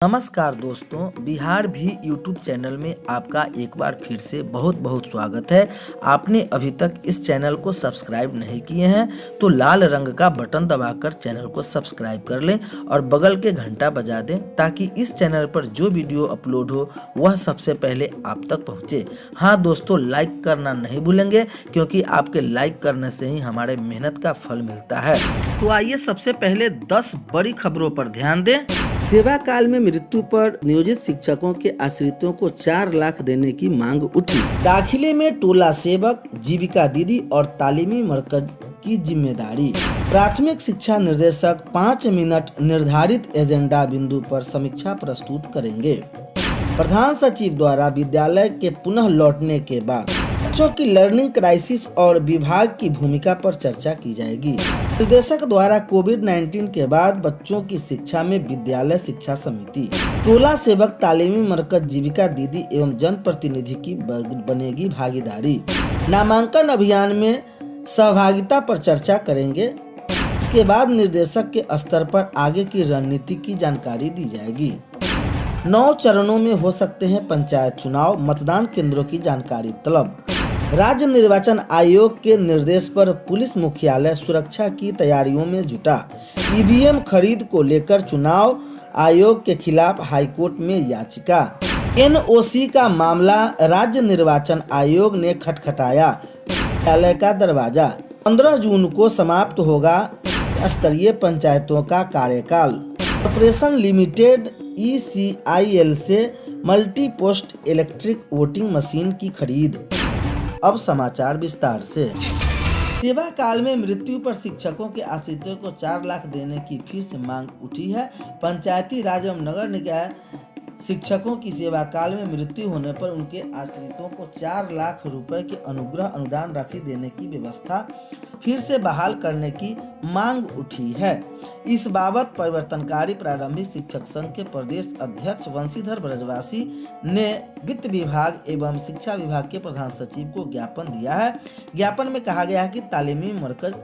नमस्कार दोस्तों, बिहार भी यूट्यूब चैनल में आपका एक बार फिर से बहुत बहुत स्वागत है। आपने अभी तक इस चैनल को सब्सक्राइब नहीं किए हैं तो लाल रंग का बटन दबाकर चैनल को सब्सक्राइब कर लें और बगल के घंटा बजा दें ताकि इस चैनल पर जो वीडियो अपलोड हो वह सबसे पहले आप तक पहुंचे। हाँ दोस्तों, लाइक करना नहीं भूलेंगे क्योंकि आपके लाइक करने से ही हमारे मेहनत का फल मिलता है। तो आइए सबसे पहले 10 बड़ी खबरों पर ध्यान दें। सेवा काल में मृत्यु पर नियोजित शिक्षकों के आश्रितों को 4 लाख देने की मांग उठी। दाखिले में टोला सेवक, जीविका दीदी और तालीमी मरकज की जिम्मेदारी। प्राथमिक शिक्षा निर्देशक 5 मिनट निर्धारित एजेंडा बिंदु पर समीक्षा प्रस्तुत करेंगे। प्रधान सचिव द्वारा विद्यालय के पुनः लौटने के बाद बच्चों की लर्निंग क्राइसिस और विभाग की भूमिका पर चर्चा की जाएगी। निर्देशक द्वारा कोविड-19 के बाद बच्चों की शिक्षा में विद्यालय शिक्षा समिति, टोला सेवक, तालीमी मरकज, जीविका दीदी एवं जनप्रतिनिधि की बनेगी भागीदारी। नामांकन अभियान में सहभागिता पर चर्चा करेंगे। इसके बाद निर्देशक के स्तर पर आगे की रणनीति की जानकारी दी जाएगी। 9 चरणों में हो सकते हैं पंचायत चुनाव, मतदान केंद्रों की जानकारी तलब। राज्य निर्वाचन आयोग के निर्देश पर पुलिस मुख्यालय सुरक्षा की तैयारियों में जुटा। ईवीएम खरीद को लेकर चुनाव आयोग के खिलाफ हाईकोर्ट में याचिका। एनओसी का मामला, राज्य निर्वाचन आयोग ने खटखटाया न्यायालय का दरवाजा। 15 जून को समाप्त होगा स्तरीय पंचायतों का कार्यकाल। कॉर्पोरेशन लिमिटेड ECIL से multi post electric voting machine की खरीद। अब समाचार विस्तार से। सेवा काल में मृत्यु पर शिक्षकों के आश्रितों को 4 लाख देने की फिर से मांग उठी है। पंचायती राज एवं नगर निकाय शिक्षकों की सेवा काल में मृत्यु होने पर उनके आश्रितों को 4 लाख रुपए के अनुग्रह अनुदान राशि देने की व्यवस्था फिर से बहाल करने की मांग उठी है। इस बाबत परिवर्तनकारी प्रारंभिक शिक्षक संघ के प्रदेश अध्यक्ष वंशीधर ब्रजवासी ने वित्त विभाग एवं शिक्षा विभाग के प्रधान सचिव को ज्ञापन दिया है। ज्ञापन में कहा गया है कि तालीमी मरकज,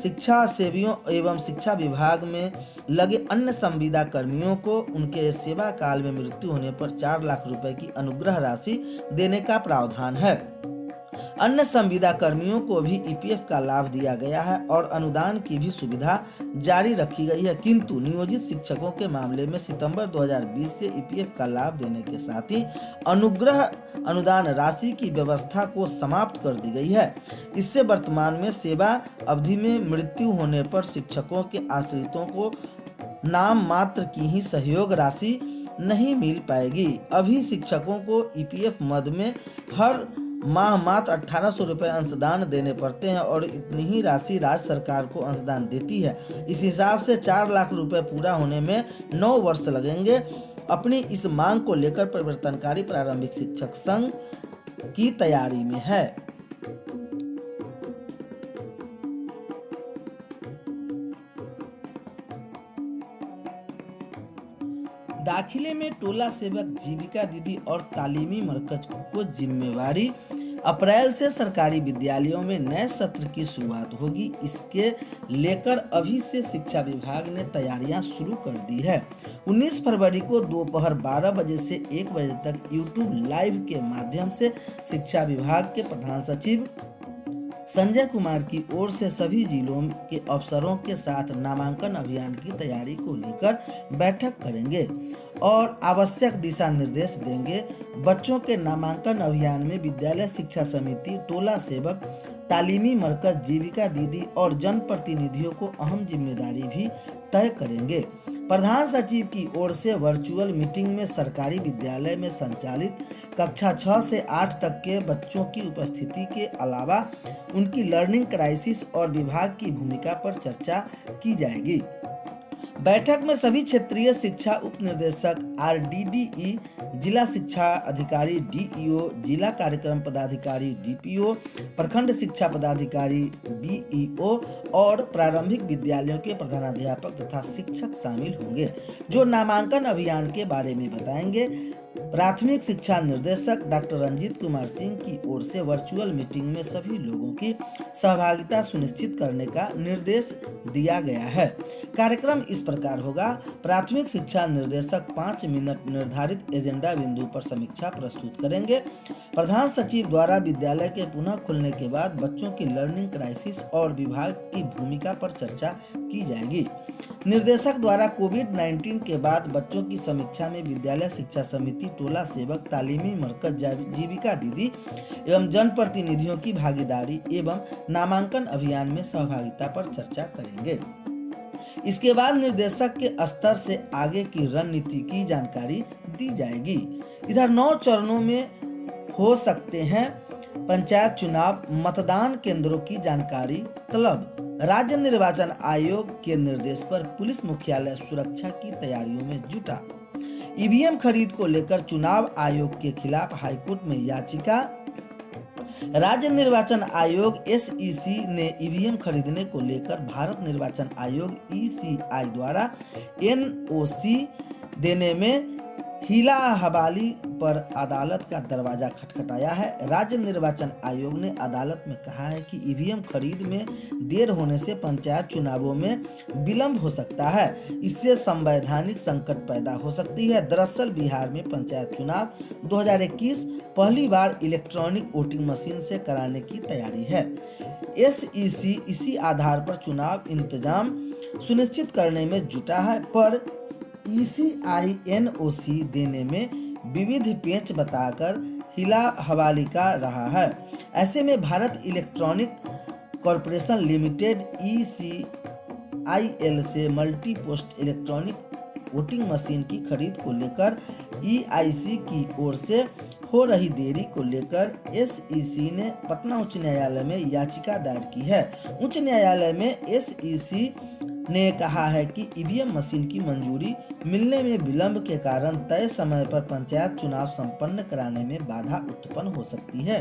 शिक्षा सेवियों एवं शिक्षा विभाग में लगे अन्य संविदा कर्मियों को उनके सेवा काल में मृत्यु होने पर 4 लाख रुपए की अनुग्रह राशि देने का प्रावधान है। अन्य संविदा कर्मियों को भी ईपीएफ का लाभ दिया गया है और अनुदान की भी सुविधा जारी रखी गई है, किंतु नियोजित शिक्षकों के मामले में सितंबर 2020 से ईपीएफ का लाभ देने के साथ ही अनुग्रह अनुदान राशि की व्यवस्था को समाप्त कर दी गई है। इससे वर्तमान में सेवा अवधि में मृत्यु होने पर शिक्षकों के आश्रितों को नाम मात्र की ही सहयोग राशि नहीं मिल पाएगी। अभी शिक्षकों को ईपीएफ मद में हर माह मात्र 1800 रुपये अंशदान देने पड़ते हैं और इतनी ही राशि राज्य सरकार को अंशदान देती है। इस हिसाब से 4 लाख रुपए पूरा होने में 9 वर्ष लगेंगे। अपनी इस मांग को लेकर परिवर्तनकारी प्रारंभिक शिक्षक संघ की तैयारी में है। दाखिले में टोला सेवक, जीविका दीदी और तालीमी मरकज को जिम्मेवारी। अप्रैल से सरकारी विद्यालयों में नए सत्र की शुरुआत होगी। इसके लेकर अभी से शिक्षा विभाग ने तैयारियां शुरू कर दी है। 19 फरवरी को दोपहर 12 बजे से 1 बजे तक यूट्यूब लाइव के माध्यम से शिक्षा विभाग के प्रधान सचिव संजय कुमार की ओर से सभी जिलों के अफसरों के साथ नामांकन अभियान की तैयारी को लेकर बैठक करेंगे और आवश्यक दिशा निर्देश देंगे। बच्चों के नामांकन अभियान में विद्यालय शिक्षा समिति, टोला सेवक, तालीमी मरकज, जीविका दीदी और जनप्रतिनिधियों को अहम जिम्मेदारी भी तय करेंगे। प्रधान सचिव की ओर से वर्चुअल मीटिंग में सरकारी विद्यालय में संचालित कक्षा 6 से 8 तक के बच्चों की उपस्थिति के अलावा उनकी लर्निंग क्राइसिस और विभाग की भूमिका पर चर्चा की जाएगी। बैठक में सभी क्षेत्रीय शिक्षा उप निदेशक RDDE, जिला शिक्षा अधिकारी DEO, जिला कार्यक्रम पदाधिकारी DPO, प्रखंड शिक्षा पदाधिकारी BEO और प्रारंभिक विद्यालयों के प्रधानाध्यापक तथा शिक्षक शामिल होंगे, जो नामांकन अभियान के बारे में बताएंगे। प्राथमिक शिक्षा निर्देशक डॉक्टर रंजीत कुमार सिंह की ओर से वर्चुअल मीटिंग में सभी लोगों की सहभागिता सुनिश्चित करने का निर्देश दिया गया है। कार्यक्रम इस प्रकार होगा। प्राथमिक शिक्षा निर्देशक 5 मिनट निर्धारित एजेंडा बिंदु पर समीक्षा प्रस्तुत करेंगे। प्रधान सचिव द्वारा विद्यालय के पुनः खुलने के बाद बच्चों की लर्निंग क्राइसिस और विभाग की भूमिका पर चर्चा की जाएगी। निर्देशक द्वारा कोविड-19 के बाद बच्चों की समीक्षा में विद्यालय शिक्षा समिति, टोला सेवक, तालीमी मरकज, जीविका दीदी एवं जनप्रतिनिधियों की भागीदारी एवं नामांकन अभियान में सहभागिता पर चर्चा करेंगे। इसके बाद निर्देशक के स्तर से आगे की रणनीति की जानकारी दी जाएगी। इधर 9 चरणों में हो सकते हैं पंचायत चुनाव। मतदान केंद्रों की जानकारी तलब। राज्य निर्वाचन आयोग के निर्देश पर पुलिस मुख्यालय सुरक्षा की तैयारियों में जुटा। ईवीएम खरीद को लेकर चुनाव आयोग के खिलाफ हाईकोर्ट में याचिका। राज्य निर्वाचन आयोग एसईसी ने ईवीएम खरीदने को लेकर भारत निर्वाचन आयोग ईसीआई द्वारा एनओसी देने में हीला हवाली पर अदालत का दरवाजा खटखटाया है। राज्य निर्वाचन आयोग ने अदालत में कहा है कि ईवीएम खरीद में देर होने से पंचायत चुनावों में विलंब हो सकता है। इससे संवैधानिक संकट पैदा हो सकती है। दरअसल बिहार में पंचायत चुनाव 2021 पहली बार इलेक्ट्रॉनिक वोटिंग मशीन से कराने की तैयारी है। एसईसी इसी आधार पर चुनाव इंतजाम सुनिश्चित करने में जुटा है, पर ईसीआई एनओसी देने में विविध पेच बताकर हिला हवाली का रहा है। ऐसे में Bharat electronic corporation limited ECIL से multi post electronic voting machine की खरीद को लेकर ईआईसी की ओर से हो रही देरी को लेकर एसईसी ने पटना उच्च न्यायालय में याचिका दायर की है। उच्च न्यायालय में एसईसी ने कहा है कि ईवीएम मशीन की मंजूरी मिलने में विलंब के कारण तय समय पर पंचायत चुनाव संपन्न कराने में बाधा उत्पन्न हो सकती है।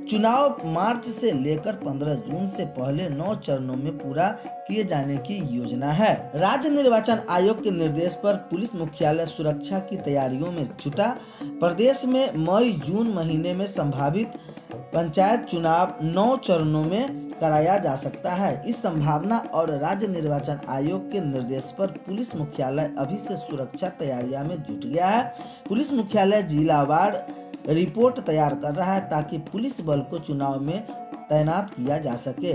चुनाव मार्च से लेकर 15 जून से पहले 9 चरणों में पूरा किए जाने की योजना है। राज्य निर्वाचन आयोग के निर्देश पर पुलिस मुख्यालय सुरक्षा की तैयारियों में जुटा। प्रदेश में मई जून महीने में संभावित पंचायत चुनाव 9 चरणों में कराया जा सकता है। इस संभावना और राज्य निर्वाचन आयोग के निर्देश पर पुलिस मुख्यालय अभी से सुरक्षा तैयारियों में जुट गया है। पुलिस मुख्यालय जिलावार रिपोर्ट तैयार कर रहा है ताकि पुलिस बल को चुनाव में तैनात किया जा सके।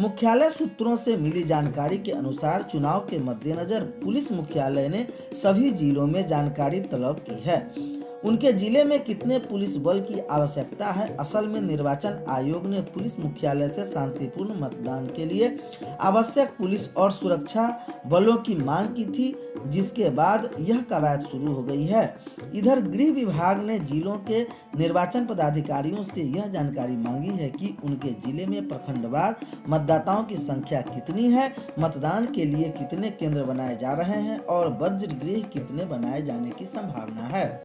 मुख्यालय सूत्रों से मिली जानकारी के अनुसार चुनाव के मद्देनजर पुलिस मुख्यालय ने सभी जिलों में जानकारी तलब की है। उनके जिले में कितने पुलिस बल की आवश्यकता है। असल में निर्वाचन आयोग ने पुलिस मुख्यालय से शांतिपूर्ण मतदान के लिए आवश्यक पुलिस और सुरक्षा बलों की मांग की थी, जिसके बाद यह कवायद शुरू हो गई है। इधर गृह विभाग ने जिलों के निर्वाचन पदाधिकारियों से यह जानकारी मांगी है कि उनके जिले में प्रखंडवार मतदाताओं की संख्या कितनी है, मतदान के लिए कितने केंद्र बनाए जा रहे हैं और वज्र गृह कितने बनाए जाने की संभावना है।